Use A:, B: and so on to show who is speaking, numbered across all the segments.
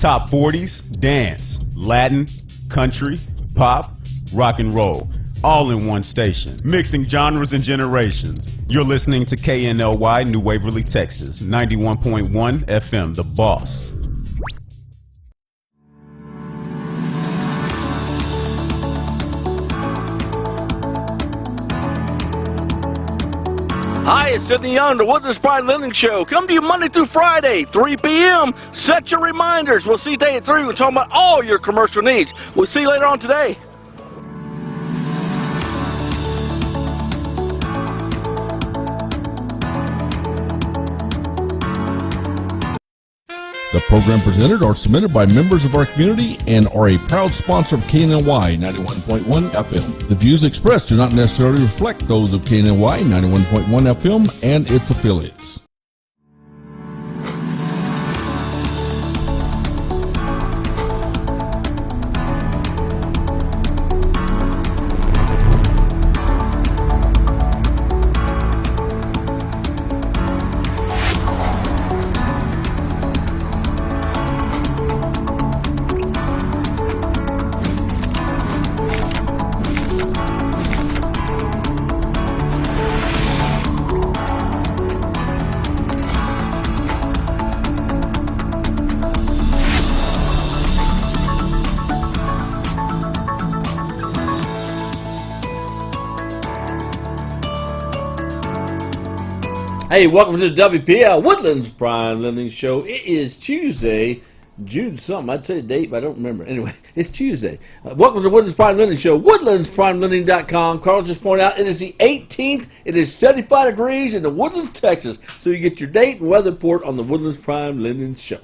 A: Top 40s, dance, Latin, country, pop, rock and roll, all in one station, mixing genres and generations. You're listening to KNLY New Waverly, Texas, 91.1 FM, The Boss.
B: Hi, it's Sidney Young, the Woodlands Prime Lending Show. Come to you Monday through Friday, 3 p.m. Set your reminders. We'll see you today at 3. We're talking about all your commercial needs. We'll see you later on today.
C: The program presented or submitted by members of our community and are a proud sponsor of KNLY 91.1 FM. The views expressed do not necessarily reflect those of KNLY 91.1 FM and its affiliates.
D: Hey, welcome to the WPL Woodlands Prime Lending Show. It is Tuesday, June something. I'd say the date, but I don't remember. Anyway, it's Tuesday. Welcome to the Woodlands Prime Lending Show. WoodlandsPrimeLending.com. Carl just pointed out it is the 18th. It is 75 degrees in the Woodlands, Texas. So you get your date and weather report on the Woodlands Prime Lending Show.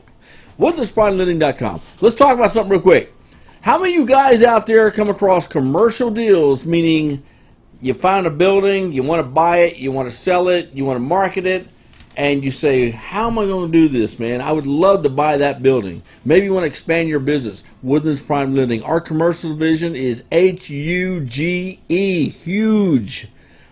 D: WoodlandsPrimeLending.com. Let's talk about something real quick. How many of you guys out there come across commercial deals, meaning you find a building, you want to buy it, you want to sell it, you want to market it, and you say, how am I going to do this, man? I would love to buy that building. Maybe you want to expand your business. Woodlands Prime Lending. Our commercial division is H-U-G-E, huge.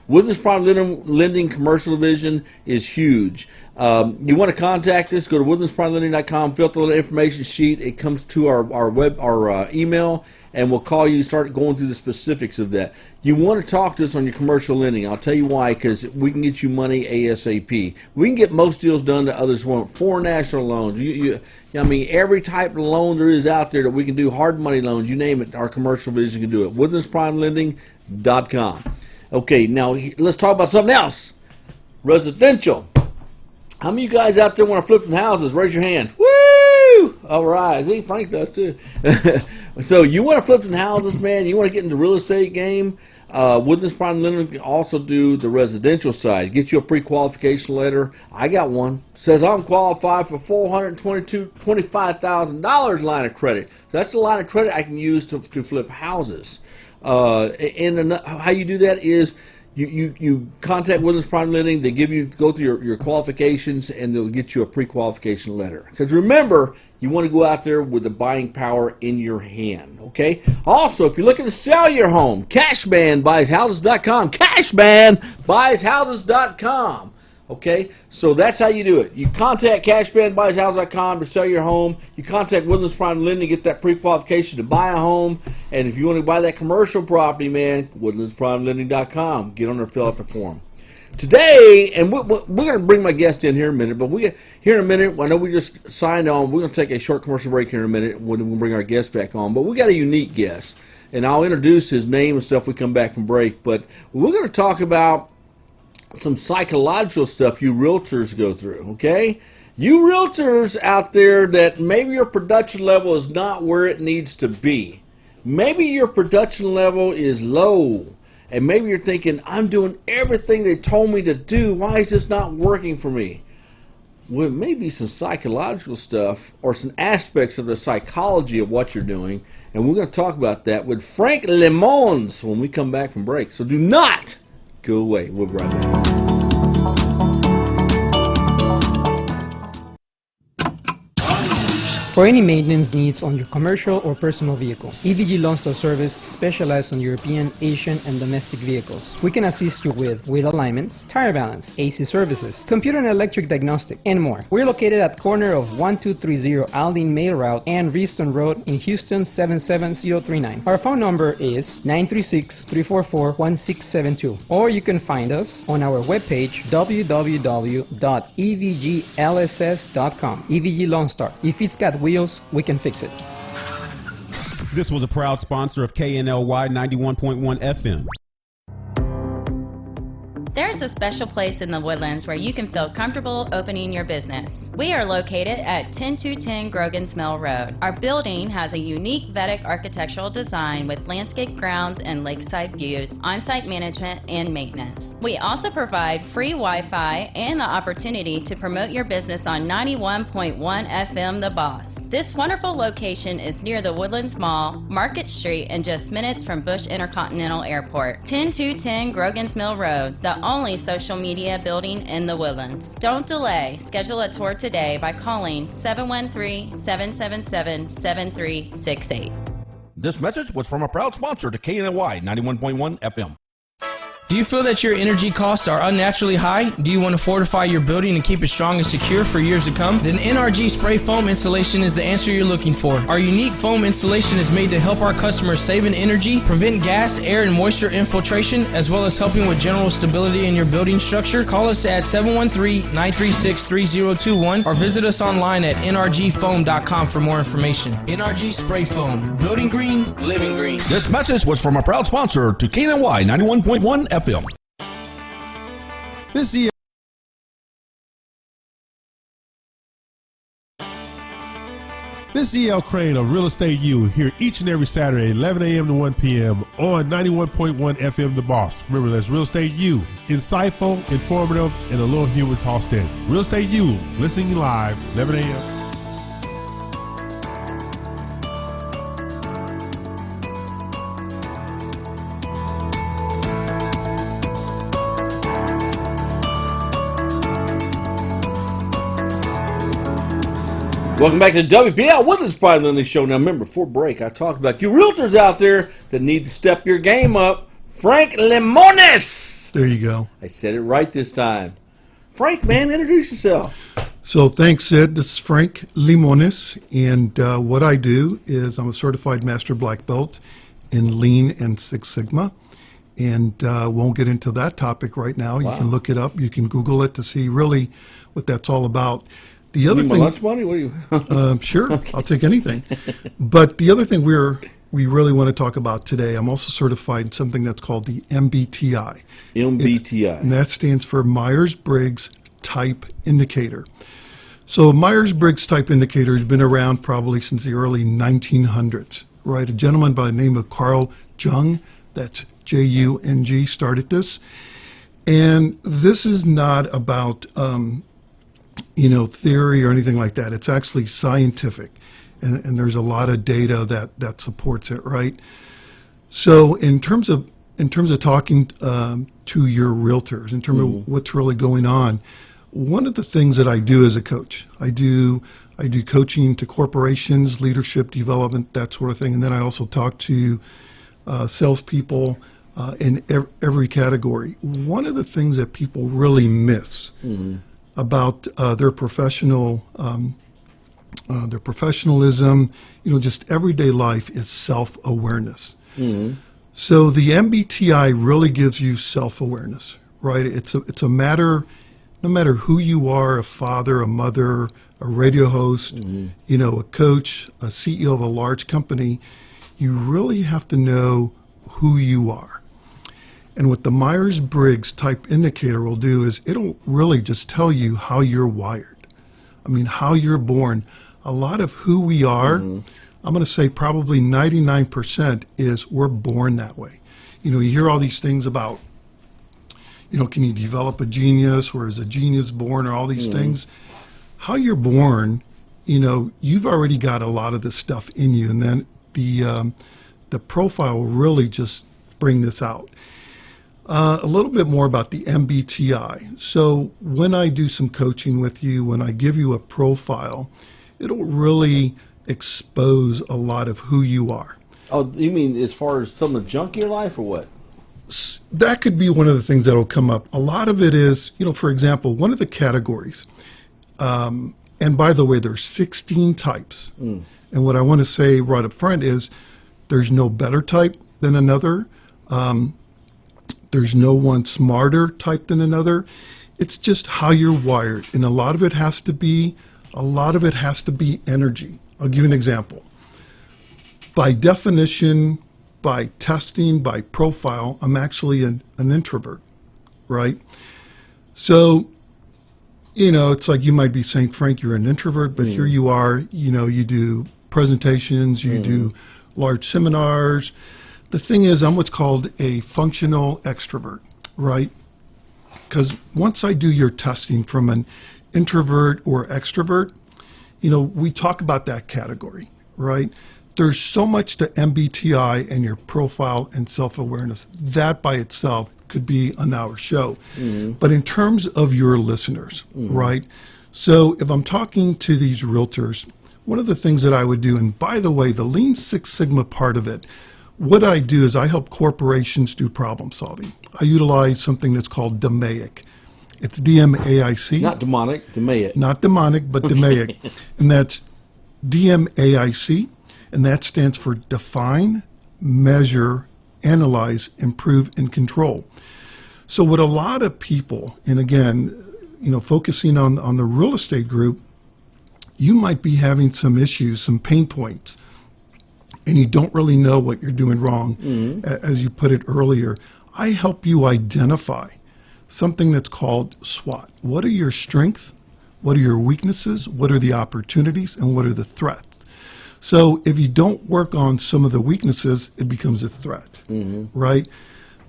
D: Woodlands Prime Lending Commercial Division is huge. You want to contact us, go to woodlandsprimelending.com, fill out the little information sheet. It comes to our email, and we'll call you, start going through the specifics of that. You want to talk to us on your commercial lending. I'll tell you why, because we can get you money ASAP. We can get most deals done that others won't. Foreign national loans. I mean, every type of loan there is out there that we can do, hard money loans, you name it, our commercial division can do it. woodlandsprimelending.com. Okay, now let's talk about something else. Residential. How many of you guys out there want to flip some houses? Raise your hand. Woo! All right. I think Frank does too. So you want to flip some houses, man? You want to get into the real estate game? Woodlands Prime Lending can also do the residential side. Get you a pre-qualification letter. I got one. It says I'm qualified for $425,000 line of credit. So that's the line of credit I can use to flip houses. How you do that is you contact Woodlands Prime Lending. They go through your qualifications, and they'll get you a pre-qualification letter. Because remember, you want to go out there with the buying power in your hand. Okay. Also, if you're looking to sell your home, CashmanBuysHouses.com. CashmanBuysHouses.com. Okay, so that's how you do it. You contact CashmanBuysHouses.com to sell your home. You contact Woodlands Prime Lending to get that pre-qualification to buy a home. And if you want to buy that commercial property, man, WoodlandsPrimeLending.com. Get on there, fill out the form. Today, and we're going to bring my guest in here in a minute, but here in a minute, I know we just signed on. We're going to take a short commercial break here in a minute when we bring our guest back on. But we got a unique guest, and I'll introduce his name and stuff when we come back from break. But we're going to talk about some psychological stuff you realtors go through, okay? You realtors out there that maybe your production level is not where it needs to be. Maybe your production level is low, and maybe you're thinking, I'm doing everything they told me to do. Why is this not working for me? Well, maybe some psychological stuff or some aspects of the psychology of what you're doing, and we're going to talk about that with Frank Lemons when we come back from break. So do not go away. We'll be right back.
E: for any maintenance needs on your commercial or personal vehicle. EVG Loan Star Service specializes on European, Asian, and domestic vehicles. We can assist you with wheel alignments, tire balance, AC services, computer and electric diagnostic, and more. We're located at corner of 1230 Aldine Mail Route and Reeston Road in Houston 77039. Our phone number is 936-344-1672, or you can find us on our webpage www.evglss.com. EVG Lone Star. If it's got wheels, we can fix it.
A: This was a proud sponsor of KNLY 91.1 FM.
F: There's a special place in the Woodlands where you can feel comfortable opening your business. We are located at 10210 Grogan's Mill Road. Our building has a unique Vedic architectural design with landscape grounds and lakeside views, on-site management, and maintenance. We also provide free Wi-Fi and the opportunity to promote your business on 91.1 FM The Boss. This wonderful location is near the Woodlands Mall, Market Street, and just minutes from Bush Intercontinental Airport. 10210 Grogan's Mill Road, the only social media building in the Woodlands. Don't delay. Schedule a tour today by calling 713-777-7368.
C: This message was from a proud sponsor to KNLY 91.1 FM.
G: Do you feel that your energy costs are unnaturally high? Do you want to fortify your building and keep it strong and secure for years to come? Then NRG Spray Foam Installation is the answer you're looking for. Our unique foam installation is made to help our customers save in energy, prevent gas, air, and moisture infiltration, as well as helping with general stability in your building structure. Call us at 713-936-3021 or visit us online at nrgfoam.com for more information. NRG Spray Foam. Building green, living green.
C: This message was from a proud sponsor to KNLY 91.1 FM.
H: This E.L. Crane of Real Estate U here each and every Saturday, 11 a.m. to 1 p.m. on 91.1 FM The Boss. Remember, that's Real Estate U. Insightful, informative, and a little humor tossed in. Real Estate U, listening live, 11 a.m.
D: Welcome back to the WPL Woodlands Pride Lending Show. Now remember, before break, I talked about you realtors out there that need to step your game up. Frank Limones!
I: There you go.
D: I said it right this time. Frank, man, introduce yourself.
I: So thanks, Sid. This is Frank Limones, and what I do is I'm a certified master black belt in Lean and Six Sigma, and won't get into that topic right now. Wow. You can look it up. You can Google it to see really what that's all about. The other thing,
D: lunch money? What are you?
I: Sure, okay. I'll take anything. But the other thing we really want to talk about today, I'm also certified in something that's called the MBTI.
D: MBTI.
I: And that stands for Myers-Briggs Type Indicator. So Myers-Briggs Type Indicator has been around probably since the early 1900s, right? A gentleman by the name of Carl Jung, that's Jung, started this. And this is not about theory or anything like that. It's actually scientific, and there's a lot of data that supports it, right? So in terms of talking to your realtors, in terms of what's really going on, one of the things that I do as a coach, I do coaching to corporations, leadership development, that sort of thing, and then I also talk to salespeople in every category. One of the things that people really miss about their professionalism, just everyday life is self-awareness. So the MBTI really gives you self-awareness, right? It's a matter, no matter who you are, a father, a mother, a radio host, a coach, a CEO of a large company, you really have to know who you are. And what the Myers-Briggs Type Indicator will do is it'll really just tell you how you're wired. I mean, how you're born. A lot of who we are, I'm going to say probably 99% is we're born that way. You hear all these things about, can you develop a genius, or is a genius born, or all these things. How you're born, you've already got a lot of this stuff in you, and then the profile will really just bring this out. A little bit more about the MBTI. So when I do some coaching with you, when I give you a profile, it'll really expose a lot of who you are.
D: Oh, you mean as far as some of the junk in your life, or what?
I: That could be one of the things that will come up. A lot of it is, for example, one of the categories, and by the way, there's 16 types. And what I want to say right up front is there's no better type than another. There's no one smarter type than another. It's just how you're wired. And a lot of it has to be energy. I'll give you an example. By definition, by testing, by profile, I'm actually an introvert, right? So, it's like you might be saying, Frank, you're an introvert, but here you are, you do presentations, you do large seminars. The thing is, I'm what's called a functional extrovert, right? Because once I do your testing from an introvert or extrovert, we talk about that category, right? There's so much to MBTI and your profile and self-awareness. That by itself could be an hour show. But in terms of your listeners, right? So if I'm talking to these realtors, one of the things that I would do, and by the way, the Lean Six Sigma part of it, what I do is I help corporations do problem solving. I utilize something that's called DMAIC. It's DMAIC.
D: Not demonic, DMAIC.
I: Not demonic, but DMAIC. And that's DMAIC. And that stands for define, measure, analyze, improve, and control. So what a lot of people, and again, focusing on the real estate group, you might be having some issues, some pain points, and you don't really know what you're doing wrong, as you put it earlier. I help you identify something that's called SWOT. What are your strengths? What are your weaknesses? What are the opportunities? And what are the threats? So if you don't work on some of the weaknesses, it becomes a threat, right?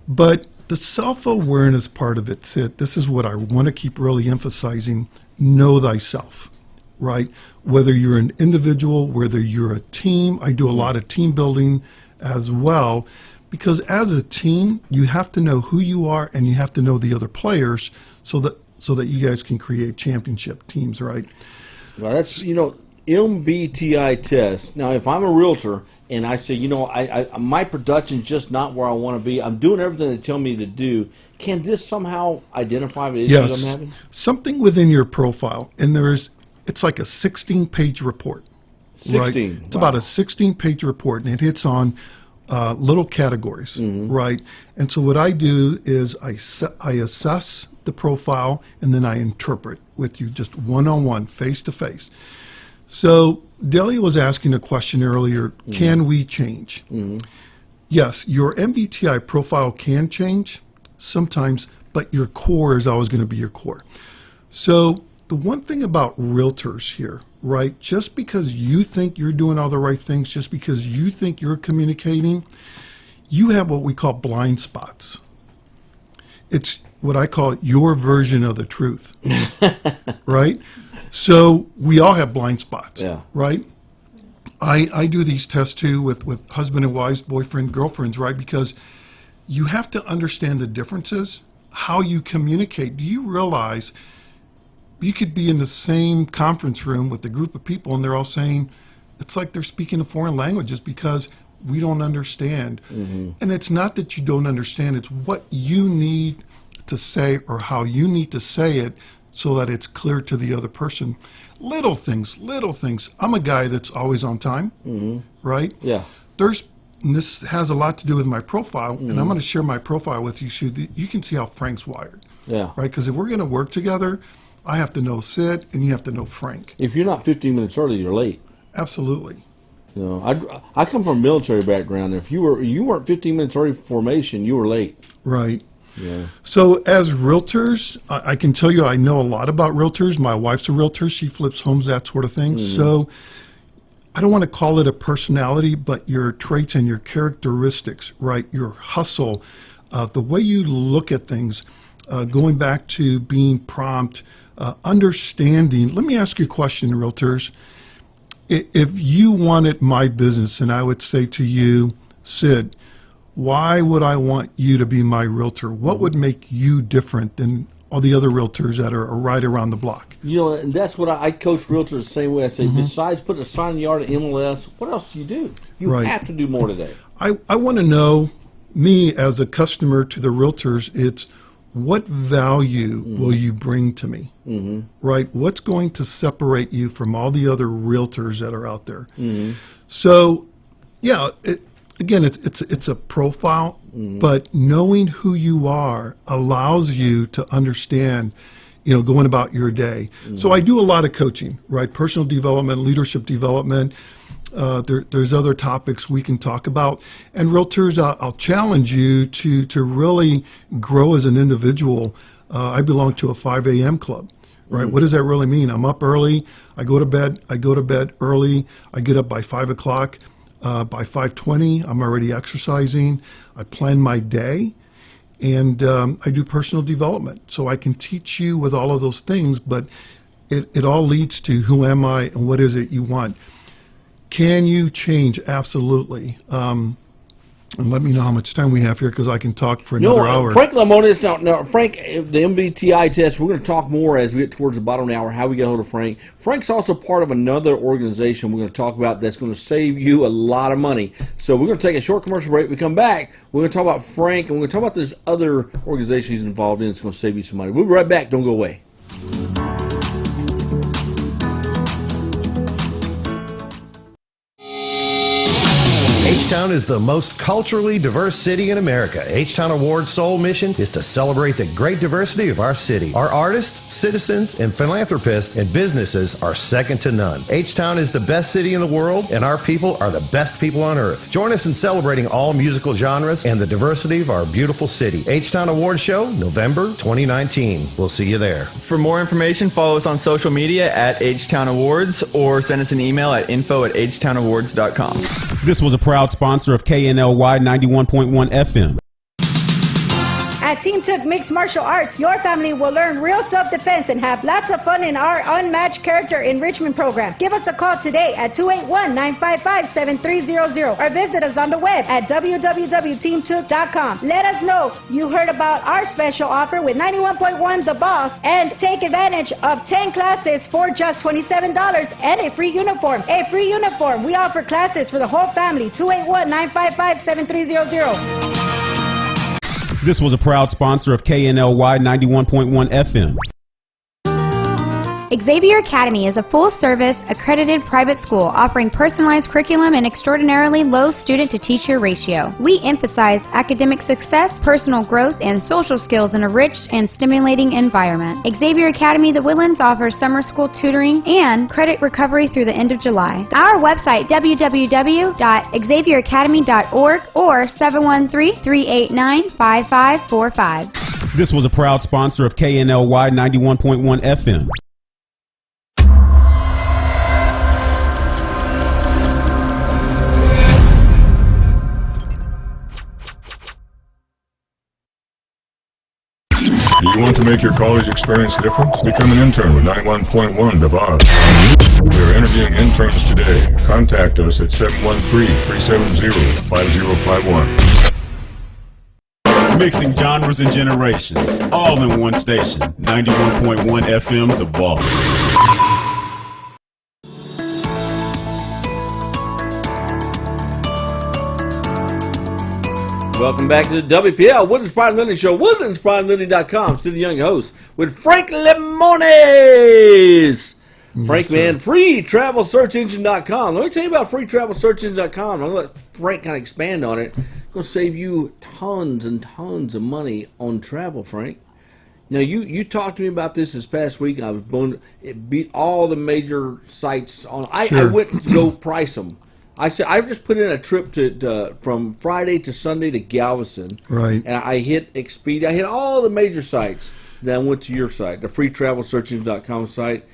I: But the self-awareness part of it, Sid, this is what I want to keep really emphasizing: know thyself, right? Whether you're an individual, whether you're a team. I do a lot of team building as well, because as a team, you have to know who you are and you have to know the other players so that you guys can create championship teams, right?
D: Well, that's, MBTI test. Now, if I'm a realtor and I say, my production's just not where I want to be, I'm doing everything they tell me to do, can this somehow identify the issues I'm having?
I: Something within your profile, and it's like a 16-page report.
D: 16.
I: Right? It's about a 16-page report, and it hits on little categories, right? And so what I do is I assess the profile, and then I interpret with you just one-on-one, face-to-face. So Delia was asking a question earlier, can we change? Yes, your MBTI profile can change sometimes, but your core is always going to be your core. So the one thing about realtors here, right, just because you think you're doing all the right things, just because you think you're communicating, you have what we call blind spots. It's what I call your version of the truth, right? So we all have blind spots, right? I do these tests too with husband and wives, boyfriend, girlfriends, right? Because you have to understand the differences, how you communicate. Do you realize you could be in the same conference room with a group of people and they're all saying, it's like they're speaking a foreign languages because we don't understand. And it's not that you don't understand, it's what you need to say or how you need to say it so that it's clear to the other person. Little things. I'm a guy that's always on time, right?
D: Yeah.
I: And this has a lot to do with my profile, and I'm going to share my profile with you so that you can see how Frank's wired.
D: Yeah.
I: Right? Because if we're going to work together, I have to know Sid, and you have to know Frank.
D: If you're not 15 minutes early, you're late.
I: Absolutely.
D: I come from a military background. If you weren't 15 minutes early for formation, you were late.
I: Right.
D: Yeah.
I: So as realtors, I can tell you I know a lot about realtors. My wife's a realtor. She flips homes, that sort of thing. So I don't want to call it a personality, but your traits and your characteristics, right? Your hustle, the way you look at things, going back to being prompt, understanding. Let me ask you a question, realtors. If you wanted my business and I would say to you, Sid, why would I want you to be my realtor? What would make you different than all the other realtors that are right around the block?
D: You know, and that's what I coach realtors the same way. I say, besides putting a sign in the yard at MLS, what else do you do? You have to do more today.
I: I want to know, me as a customer to the realtors, it's what value will you bring to me, right? What's going to separate you from all the other realtors that are out there? So, yeah, again, it's a profile, but knowing who you are allows you to understand, going about your day. So I do a lot of coaching, right? Personal development, leadership development. There's other topics we can talk about. And realtors, I'll challenge you to really grow as an individual. I belong to a 5 a.m. club, right? What does that really mean? I'm up early. I go to bed early. I get up by 5 o'clock. By 5:20, I'm already exercising. I plan my day. And I do personal development. So I can teach you with all of those things, but it all leads to who am I and what is it you want. Can you change? Absolutely. And let me know how much time we have here, because I can talk for another hour.
D: Frank Lemonis, now, Frank, the MBTI test, we're going to talk more as we get towards the bottom of the hour, how we get a hold of Frank. Frank's also part of another organization we're going to talk about that's going to save you a lot of money. So we're going to take a short commercial break. We come back, we're going to talk about Frank, and we're going to talk about this other organization he's involved in that's going to save you some money. We'll be right back. Don't go away.
J: H-Town is the most culturally diverse city in America. H-Town Award's sole mission is to celebrate the great diversity of our city. Our artists, citizens, and philanthropists and businesses are second to none. H-Town is the best city in the world, and our people are the best people on earth. Join us in celebrating all musical genres and the diversity of our beautiful city. H-Town Award Show, November 2019. We'll see you there.
K: For more information, follow us on social media at H-Town Awards or send us an email at info@htownawards.com.
A: This was a proud sponsor of KNLY 91.1 FM.
L: At Team Took Mixed Martial Arts, your family will learn real self-defense and have lots of fun in our unmatched character enrichment program. Give us a call today at 281-955-7300 or visit us on the web at www.teamtook.com. Let us know you heard about our special offer with 91.1 The Boss and take advantage of 10 classes for just $27 and a free uniform. A free uniform. We offer classes for the whole family. 281-955-7300.
A: This was a proud sponsor of KNLY 91.1 FM.
M: Xavier Academy is a full-service, accredited private school offering personalized curriculum and extraordinarily low student-to-teacher ratio. We emphasize academic success, personal growth, and social skills in a rich and stimulating environment. Xavier Academy The Woodlands offers summer school tutoring and credit recovery through the end of July. Our website, www.xavieracademy.org or 713-389-5545.
A: This was a proud sponsor of KNLY 91.1 FM.
N: Do you want to make your college experience different? Become an intern with 91.1 The Boss. We are interviewing interns today. Contact us at 713-370-5051.
A: Mixing genres and generations, all in one station. 91.1 FM, The Boss.
D: Welcome back to the WPL Woodlands Pride and Lending Show, woodlandspridelending.com. Cindy Young, your host, with Frank Lemonis. Frank, man, freetravelsearchengine.com. Let me tell you about freetravelsearchengine.com. I'm going to let Frank kind of expand on it. It's going to save you tons and tons of money on travel, Frank. Now, you talked to me about this past week. I was going to beat all the major sites on. I went to go price them. I said I just put in a trip from Friday to Sunday to Galveston.
I: Right.
D: And I hit Expedia. I hit all the major sites. Then I went to your site, the freetravelsearchengine.com site.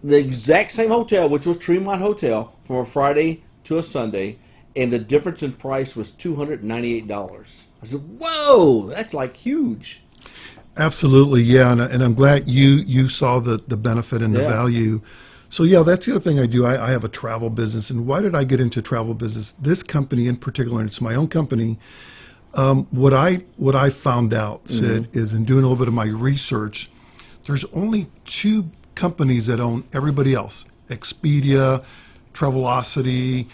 D: The exact same hotel, which was Tremont Hotel, from a Friday to a Sunday, and the difference in price was $298. I said, whoa, that's like huge.
I: Absolutely, yeah, and I'm glad you saw the benefit and the value. So yeah, that's the other thing I do. I have a travel business, and why did I get into travel business? This company in particular, and it's my own company. What I found out, Sid, is in doing a little bit of my research, there's only two companies that own everybody else. Expedia, Travelocity,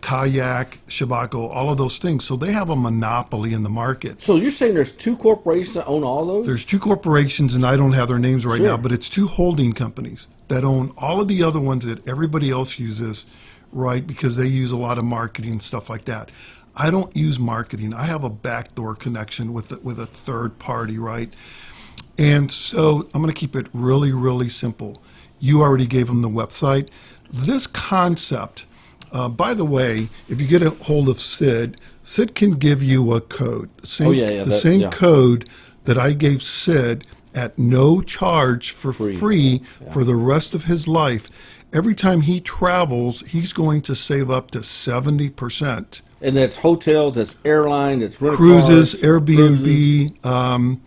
I: Kayak, Shabako, all of those things. So they have a monopoly in the market.
D: So you're saying there's two corporations that own all those?
I: There's two corporations, and I don't have their names right
D: Sure.
I: now, but it's two holding companies that own all of the other ones that everybody else uses, right, because they use a lot of marketing and stuff like that. I don't use marketing. I have a backdoor connection with a third party, right? And so I'm going to keep it really, really simple. You already gave them the website. This concept, by the way, if you get a hold of Sid, Sid can give you a code. The same code that I gave Sid at no charge for free for the rest of his life. Every time he travels, he's going to save up to 70%.
D: And that's hotels, that's airline, that's rental
I: cruises,
D: cars,
I: Airbnb,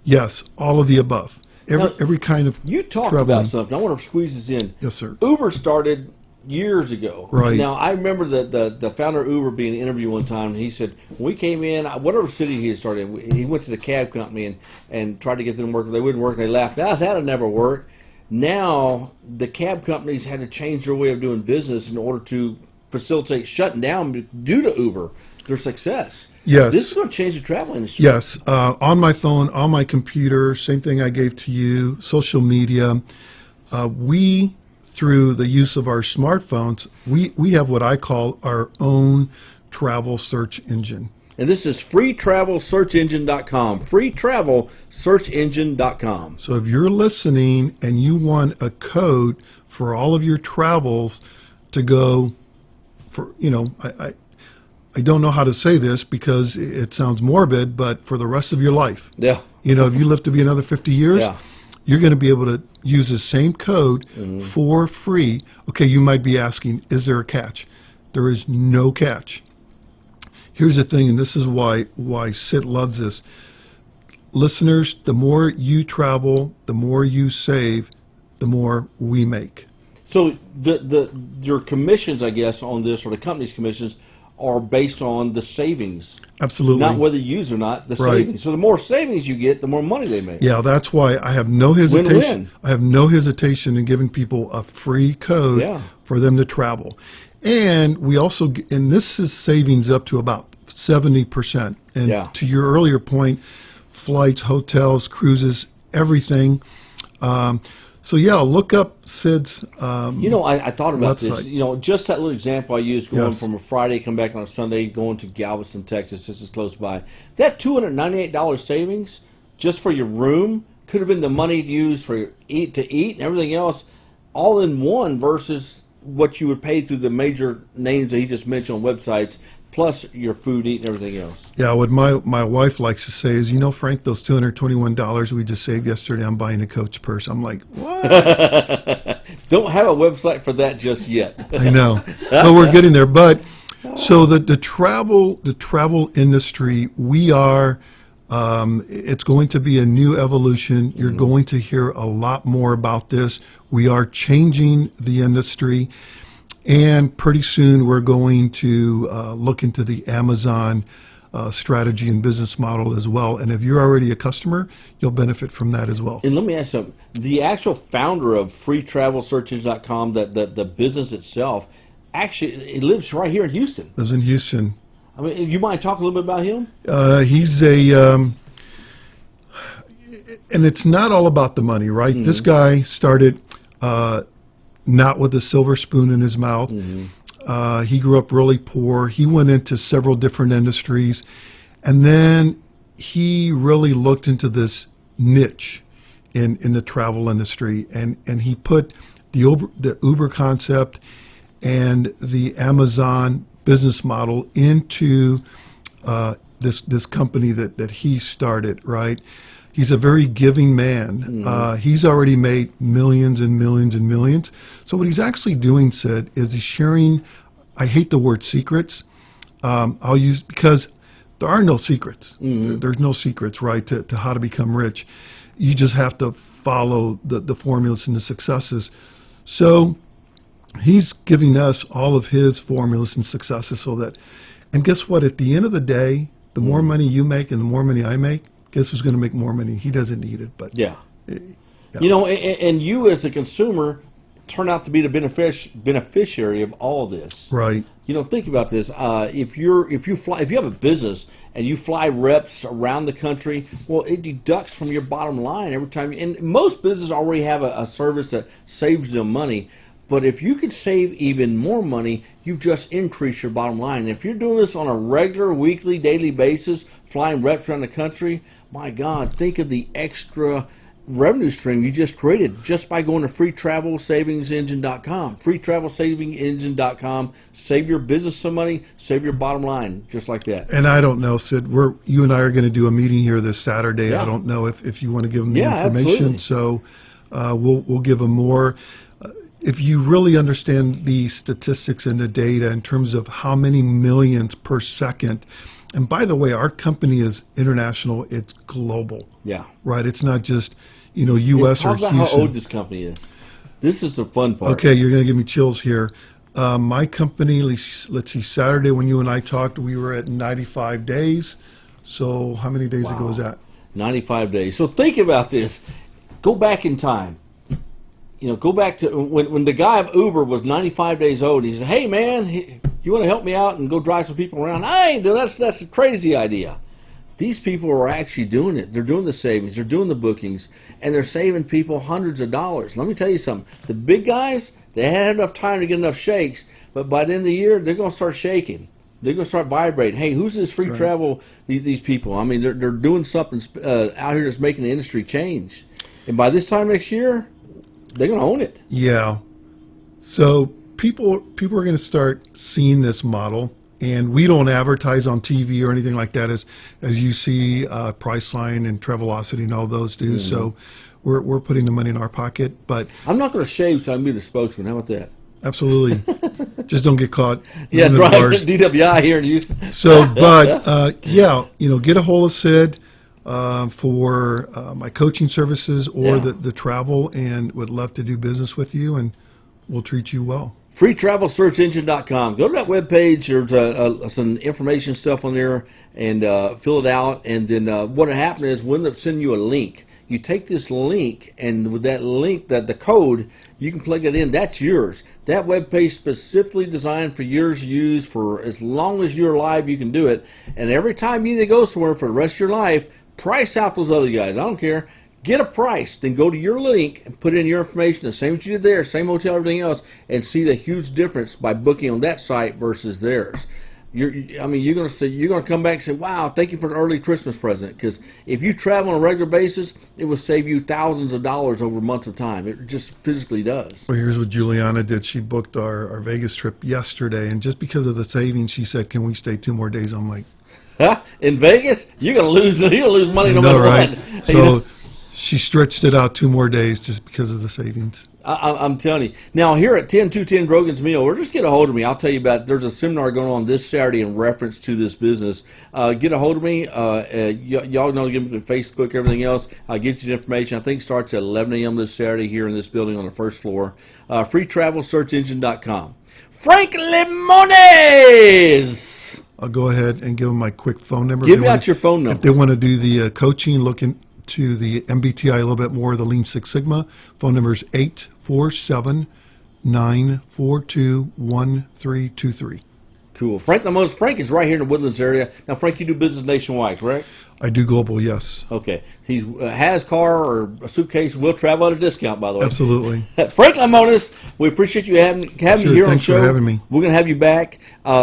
I: yes, all of the above. Every kind of
D: You talked
I: traveling.
D: about something. I want to squeeze this in.
I: Yes, sir.
D: Uber started years ago.
I: Right.
D: Now, I remember the founder of Uber being interviewed one time, and he said, when we came in, whatever city he had started in, he went to the cab company and tried to get them to work. They wouldn't work, and they laughed. That'll never work. Now, the cab companies had to change their way of doing business in order to facilitate shutting down due to Uber, their success.
I: Yes.
D: This is going to change the travel industry.
I: Yes, on my phone, on my computer, same thing I gave to you, social media. We, through the use of our smartphones, we have what I call our own travel search engine.
D: And this is freetravelsearchengine.com. Freetravelsearchengine.com.
I: So if you're listening and you want a code for all of your travels to go for, I don't know how to say this because it sounds morbid, but for the rest of your life.
D: Yeah.
I: If you live to be another 50 years,
D: Yeah.
I: you're going to be able to use the same code for free. Okay, you might be asking, is there a catch? There is no catch. Here's the thing, and this is why Sid loves this. Listeners, the more you travel, the more you save, the more we make.
D: So your commissions, I guess, on this, or the company's commissions, are based on the savings.
I: Absolutely.
D: Not whether you use or not, the
I: Right.
D: savings. So the more savings you get, the more money they make.
I: Yeah, that's why I have no hesitation.
D: Win-win.
I: I have no hesitation in giving people a free code for them to travel. And we also, and this is savings up to about 70%. And to your earlier point, flights, hotels, cruises, everything. So look up Sid's
D: I thought about
I: website.
D: this. Just that little example I used, going
I: Yes.
D: from a Friday, come back on a Sunday, going to Galveston, Texas, this is close by. That $298 savings just for your room could have been the money used for your eat and everything else, all in one, versus what you would pay through the major names that he just mentioned on websites, plus your food, eat, and everything else.
I: Yeah, what my wife likes to say is, Frank, those $221 we just saved yesterday, I'm buying a Coach purse. I'm like, what?
D: Don't have a website for that just yet.
I: I know, but we're getting there. But so the travel industry, we are. It's going to be a new evolution. You're going to hear a lot more about this. We are changing the industry. And pretty soon we're going to look into the Amazon strategy and business model as well. And if you're already a customer, you'll benefit from that as well.
D: And let me ask you something. The actual founder of freetravelsearches.com, the business itself, actually, it lives right here in Houston.
I: Lives in Houston.
D: I mean, you mind talking a little bit about him?
I: He's and it's not all about the money, right? This guy started not with a silver spoon in his mouth. He grew up really poor. He went into several different industries, and then he really looked into this niche in the travel industry, and he put the Uber concept and the Amazon business model into this company that he started, right? He's a very giving man. He's already made millions and millions and millions. So what he's actually doing, Sid, is he's sharing, I hate the word secrets. I'll use, because there are no secrets. There's no secrets, right, to how to become rich. You just have to follow the formulas and the successes. So he's giving us all of his formulas and successes so that, and guess what, at the end of the day, the more money you make and the more money I make, guess who's going to make more money? He doesn't need it, but
D: You know, and you as a consumer turn out to be the beneficiary of all this.
I: Right.
D: You know, think about this. If you have a business and you fly reps around the country, well, it deducts from your bottom line every time. And most businesses already have a service that saves them money. But if you could save even more money, you've just increased your bottom line. And if you're doing this on a regular, weekly, daily basis, flying reps around the country, my God, think of the extra revenue stream you just created just by going to freetravelsavingsengine.com. freetravelsavingsengine.com. Save your business some money, save your bottom line, just like that.
I: And I don't know, Sid, you and I are going to do a meeting here this Saturday. Yeah. I don't know if you want to give them the information. Absolutely. So we'll give them more. If you really understand the statistics and the data in terms of how many millions per second, and by the way, our company is international, it's global.
D: Yeah. Right?
I: It's not just, U.S. or Houston.
D: Talk about how old this company is. This is the fun part.
I: Okay, you're going to give me chills here. My company, let's see, Saturday when you and I talked, we were at 95 days. So how many days ago was that? 95
D: days. So think about this. Go back in time. Go back to when the guy of Uber was 95 days old. He said, "Hey, man, you want to help me out and go drive some people around?" I ain't doing that. That's a crazy idea. These people are actually doing it. They're doing the savings. They're doing the bookings. And they're saving people hundreds of dollars. Let me tell you something. The big guys, they had enough time to get enough shakes. But by the end of the year, they're going to start shaking. They're going to start vibrating. Hey, who's this free travel, these people? I mean, they're doing something out here that's making the industry change. And by this time next year, they're going to own it.
I: Yeah. So people are going to start seeing this model, and we don't advertise on TV or anything like that as you see Priceline and Travelocity and all those do. Mm-hmm. So we're putting the money in our pocket. But
D: I'm not going to shave, so I can be the spokesman. How about that?
I: Absolutely. Just don't get caught.
D: Yeah, driving DWI here in Houston.
I: So, but get a hold of Sid for my coaching services or the travel, and would love to do business with you, and we'll treat you well.
D: freetravelsearchengine.com. Go to that webpage. There's some information stuff on there, and fill it out. And then what will happen is we'll end up sending you a link. You take this link, and with that link, the code, you can plug it in. That's yours. That webpage specifically designed for yours to use for as long as you're alive. You can do it. And every time you need to go somewhere for the rest of your life, price out those other guys. I don't care. Get a price. Then go to your link and put in your information, the same as you did there, same hotel, everything else, and see the huge difference by booking on that site versus theirs. You're going to come back and say, "Wow, thank you for the early Christmas present." Because if you travel on a regular basis, it will save you thousands of dollars over months of time. It just physically does.
I: Well, here's what Juliana did. She booked our Vegas trip yesterday, and just because of the savings, she said, "Can we stay 2 more days?" I'm like,
D: in Vegas, you're gonna lose money no matter what.
I: So she stretched it out 2 more days just because of the savings.
D: I'm telling you. Now, here at 10210 Grogan's Mill, or just get a hold of me. I'll tell you about it. There's a seminar going on this Saturday in reference to this business. Get a hold of me. Y'all know, give me through Facebook, everything else. I'll get you the information. I think it starts at 11 a.m. this Saturday here in this building on the first floor. freetravelsearchengine.com. Frank Limones!
I: I'll go ahead and give them my quick phone number.
D: Give out your phone number.
I: If they want to do the coaching, look into the MBTI a little bit more, the Lean Six Sigma, phone number is 847-942-1323.
D: Cool. Frank Limones. Frank is right here in the Woodlands area. Now, Frank, you do business nationwide, correct?
I: I do global, yes.
D: Okay. He has a car or a suitcase. Will travel at a discount, by the way.
I: Absolutely.
D: Frank Limones, we appreciate you having me here on the show.
I: Thanks for having me.
D: We're going to have you back.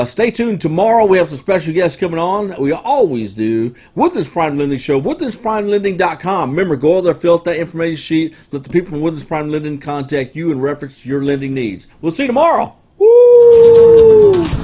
D: Stay tuned. Tomorrow we have some special guests coming on. We always do. Woodlands Prime Lending Show. WoodlandsPrimeLending.com. Remember, go over there, fill out that information sheet. Let the people from Woodlands Prime Lending contact you in reference to your lending needs. We'll see you tomorrow. Woo!